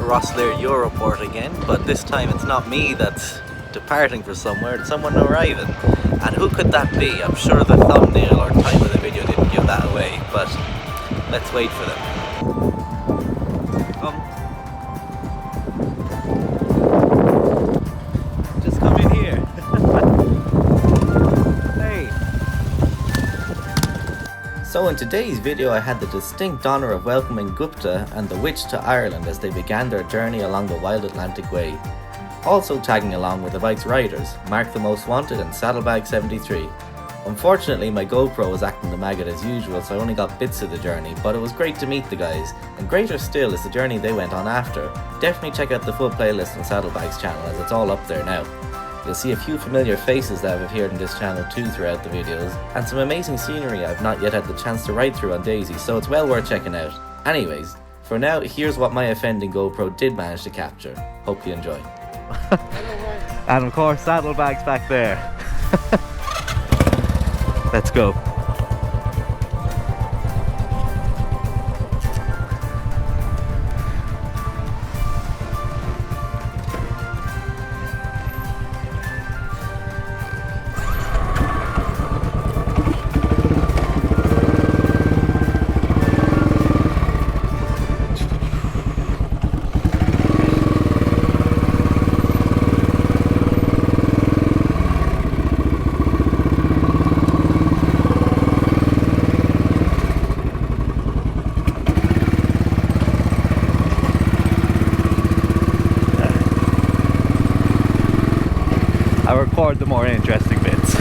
Rosslare Europort again, but this time it's not me that's departing for somewhere, it's someone arriving. And who could that be? I'm sure the thumbnail or title of the video didn't give that away, but let's wait for them. Just come in here. Hey. So in today's video I had the distinct honour of welcoming Gupta and the Witch to Ireland as they began their journey along the Wild Atlantic Way. Also tagging along were the bike's riders, Mark the Most Wanted and Saddlebag 73. Unfortunately my GoPro was acting the maggot as usual, so I only got bits of the journey, but it was great to meet the guys, and greater still is the journey they went on after. Definitely check out the full playlist on Saddlebag's channel as it's all up there now. You'll see a few familiar faces that I've appeared in this channel too throughout the videos, and some amazing scenery I've not yet had the chance to ride through on Daisy, so it's well worth checking out. Anyways, for now, here's what my offending GoPro did manage to capture. Hope you enjoy. And of course, Saddlebag's back there. Let's go. I record the more interesting bits.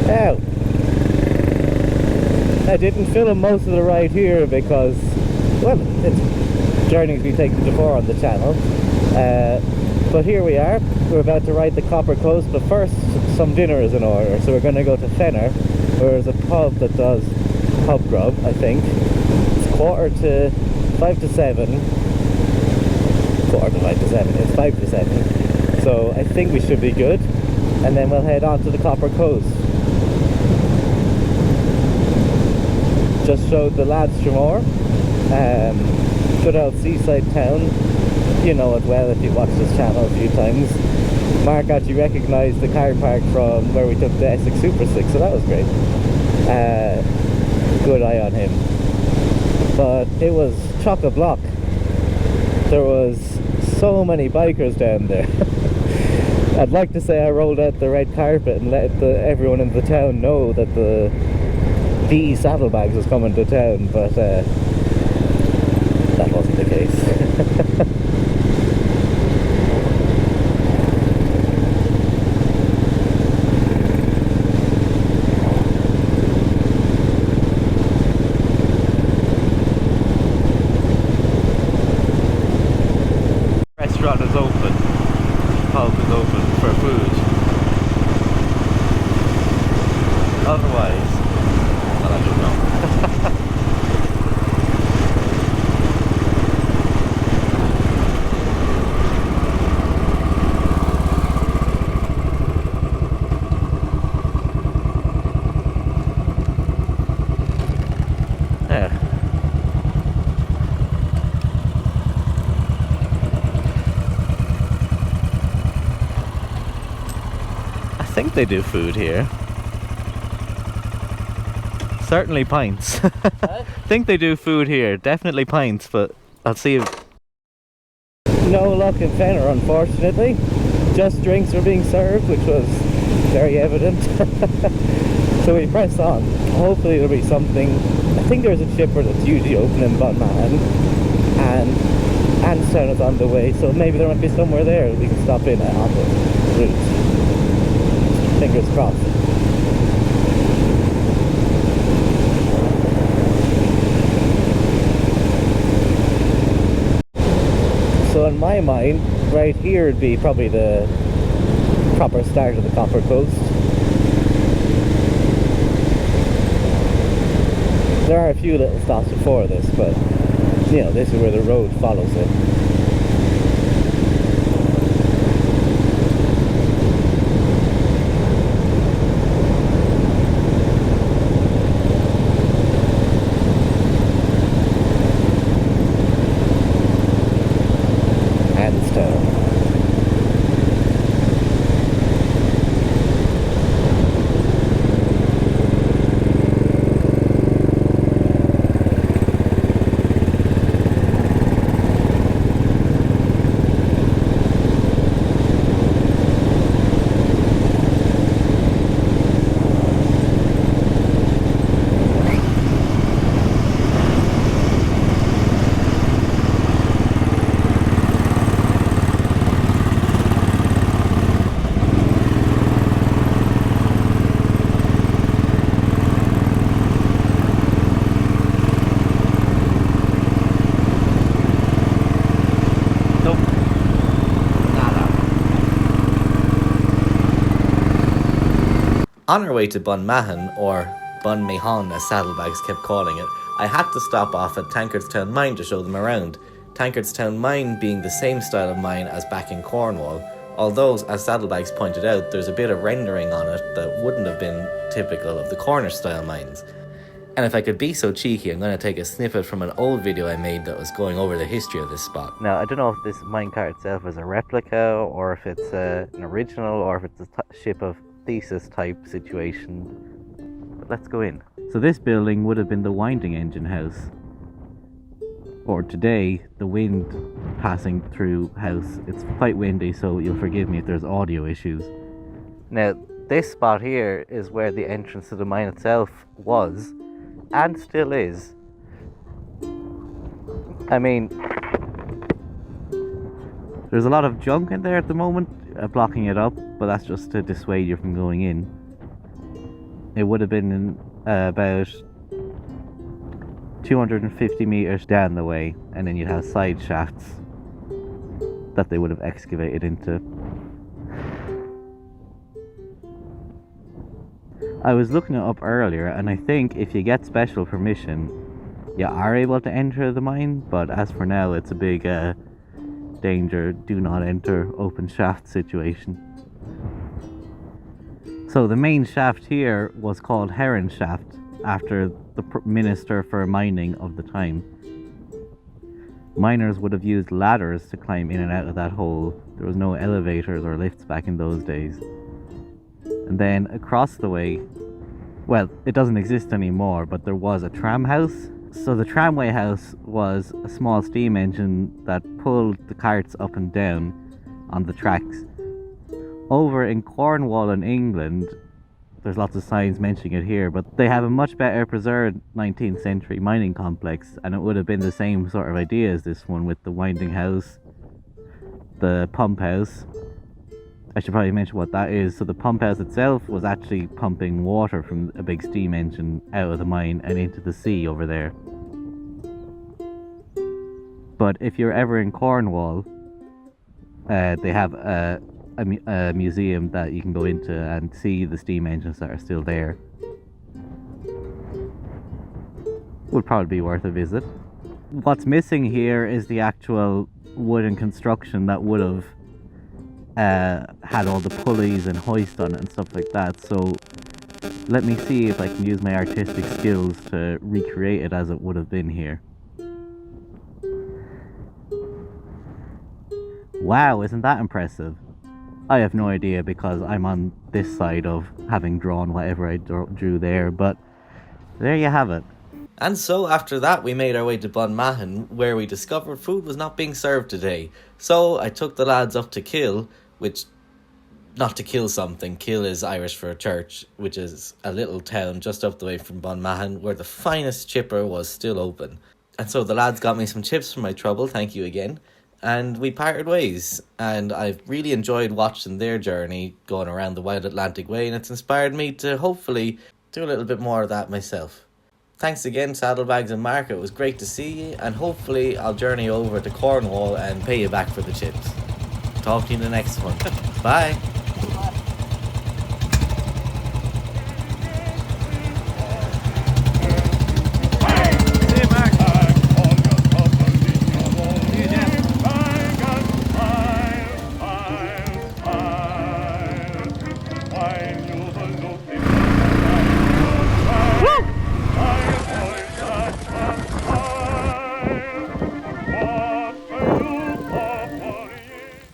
Now, I didn't film most of the ride here because, well, it's journeys we take before on the channel. But here we are. We're about to ride the Copper Coast, but first some dinner is in order. So we're going to go to Fenner, where there's a pub that does pub grub, I think. It's 5 to 7. It's 5 to 7. So I think we should be good. And then we'll head on to the Copper Coast. Just showed the lads Tramore. Good old seaside town. You know it well if you've watched this channel a few times. Mark actually recognised the car park from where we took the Essex Super 6, so that was great. Good eye on him. But it was chock-a-block. There was so many bikers down there. I'd like to say I rolled out the red carpet and let everyone in the town know that the Saddlebags was coming to town, but that wasn't the case. Restaurant is open, pub is open for food. Otherwise, well, I don't know. Yeah. I think they do food here. Certainly pints. I think they do food here. Definitely pints, but I'll see if... No luck in Fenner, unfortunately. Just drinks were being served, which was very evident. So we press on. Hopefully there'll be something. I think there's a chipper that's usually open in Bunman, and Tankardstown is on the way, so maybe there might be somewhere there we can stop in on the route. Fingers crossed. So in my mind, right here would be probably the proper start of the Copper Coast. There are a few little stops before this, but you know, this is where the road follows it. On our way to Bunmahon, or Bunmahon as Saddlebags kept calling it, I had to stop off at Tankardstown Mine to show them around. Tankardstown Mine being the same style of mine as back in Cornwall, although, as Saddlebags pointed out, there's a bit of rendering on it that wouldn't have been typical of the Cornish-style mines. And if I could be so cheeky, I'm going to take a snippet from an old video I made that was going over the history of this spot. Now, I don't know if this minecart itself is a replica, or if it's an original, or if it's a ship of Theseus type situation. But let's go in. So this building would have been the winding engine house. Or today, the wind passing through house. It's quite windy, so you'll forgive me if there's audio issues. Now, this spot here is where the entrance to the mine itself was, and still is. I mean, there's a lot of junk in there at the moment, blocking it up, but that's just to dissuade you from going in. It would have been in, about 250 meters down the way, and then you'd have side shafts that they would have excavated into. I was looking it up earlier, and I think if you get special permission, you are able to enter the mine, but as for now, it's a big danger, do not enter open shaft situation. So the main shaft here was called Heron Shaft, after the minister for mining of the time. Miners would have used ladders to climb in and out of that hole. There was no elevators or lifts back in those days. And then across the way, well, it doesn't exist anymore, but there was a tram house. So the tramway house was a small steam engine that pulled the carts up and down on the tracks. Over in Cornwall in England, there's lots of signs mentioning it here, but they have a much better preserved 19th century mining complex, and it would have been the same sort of idea as this one, with the winding house, the pump house. I should probably mention what that is. So the pump house itself was actually pumping water from a big steam engine out of the mine and into the sea over there. But if you're ever in Cornwall, they have a museum that you can go into and see the steam engines that are still there. Would probably be worth a visit. What's missing here is the actual wooden construction that would have had all the pulleys and hoist on it and stuff like that. So let me see if I can use my artistic skills to recreate it as it would have been here. Wow, isn't that impressive? I have no idea because I'm on this side of having drawn whatever I drew there, but there you have it. And so after that we made our way to Bunmahon, where we discovered food was not being served today. So I took the lads up to Kill, which, not to kill something, Kill is Irish for church, which is a little town just up the way from Bunmahon, where the finest chipper was still open. And so the lads got me some chips for my trouble, thank you again. And we parted ways, and I've really enjoyed watching their journey going around the Wild Atlantic Way, and it's inspired me to hopefully do a little bit more of that myself. Thanks again, Saddlebags and Mark, it was great to see you, and hopefully I'll journey over to Cornwall and pay you back for the chips. Talk to you in the next one. Bye!